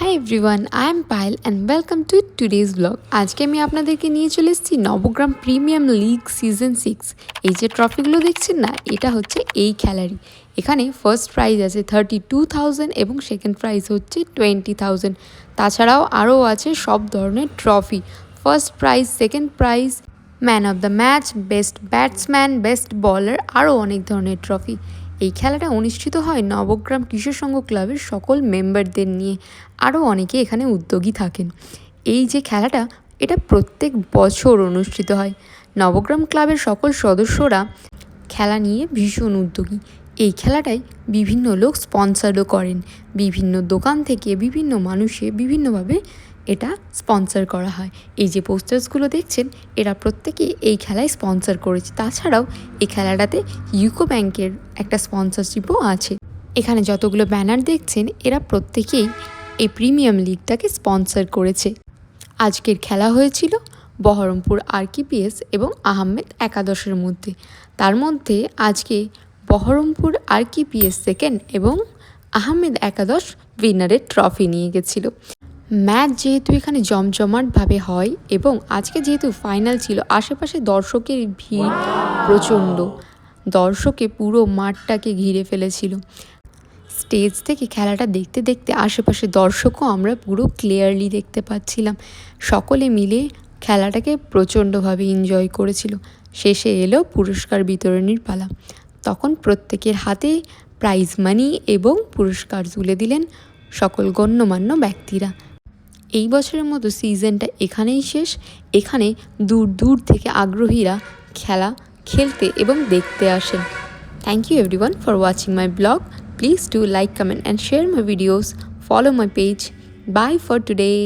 Hi everyone, I am Payel and welcome to today's blog. আজকে আমি আপনাদেরকে নিয়ে চলে এসেছি নবগ্রাম প্রিমিয়াম লিগ সিজন 6। এই যে ট্রফিগুলো দেখছেন না, এটা হচ্ছে এই খেলারই। এখানে ফার্স্ট প্রাইজ আছে 32,000 এবং সেকেন্ড প্রাইজ হচ্ছে 20,000। তাছাড়াও আরও আছে সব ধরনের trophy, first prize, second prize, man of the match, best batsman, best বলার, আরও অনেক ধরনের ট্রফি। এই খেলাটা অনুষ্ঠিত হয় নবগ্রাম কৃষক সংঘ ক্লাবের সকল মেম্বারদের নিয়ে। আরও অনেকে এখানে উদ্যোগী থাকেন। এই যে খেলাটা, এটা প্রত্যেক বছর অনুষ্ঠিত হয়। নবগ্রাম ক্লাবের সকল সদস্যরা খেলা নিয়ে ভীষণ উদ্যোগী। এই খেলাটায় বিভিন্ন লোক স্পন্সরও করেন। বিভিন্ন দোকান থেকে বিভিন্ন মানুষে বিভিন্নভাবে এটা স্পন্সর করা হয়। এই যে পোস্টার্সগুলো দেখছেন, এরা প্রত্যেকেই এই খেলায় স্পন্সর করেছে। তাছাড়াও এই খেলাটাতে ইউকো ব্যাংকের একটা স্পন্সরশিপও আছে। এখানে যতগুলো ব্যানার দেখছেন, এরা প্রত্যেকেই এই প্রিমিয়াম লিগটাকে স্পন্সর করেছে। আজকের খেলা হয়েছিল বহরমপুর আরকিপিএস এবং আহমেদ একাদশের মধ্যে। তার মধ্যে আজকে বহরমপুর আরকিপিএস সেকেন্ড এবং আহমেদ একাদশ উইনারের ট্রফি নিয়ে গেছিল। ম্যাচ যেহেতু এখানে জমজমাটভাবে হয় এবং আজকে যেহেতু ফাইনাল ছিল, আশেপাশে দর্শকের ভিড় প্রচণ্ড। দর্শকে পুরো মাঠটাকে ঘিরে ফেলেছিল। স্টেজ থেকে খেলাটা দেখতে দেখতে আশেপাশে দর্শকও আমরা পুরো ক্লিয়ারলি দেখতে পাচ্ছিলাম। সকলে মিলে খেলাটাকে প্রচণ্ডভাবে এনজয় করেছিল। শেষে এলো পুরস্কার বিতরণীর পালা। তখন প্রত্যেকের হাতে প্রাইজ মানি এবং পুরস্কার তুলে দিলেন সকল গণ্যমান্য ব্যক্তিরা। এই বছরের মতো সিজনটা এখানেই শেষ। এখানে দূর দূর থেকে আগ্রহীরা খেলা খেলতে এবং দেখতে আসেন। Thank you everyone for watching my blog. Please do like, comment and share my videos. Follow my page. Bye for today.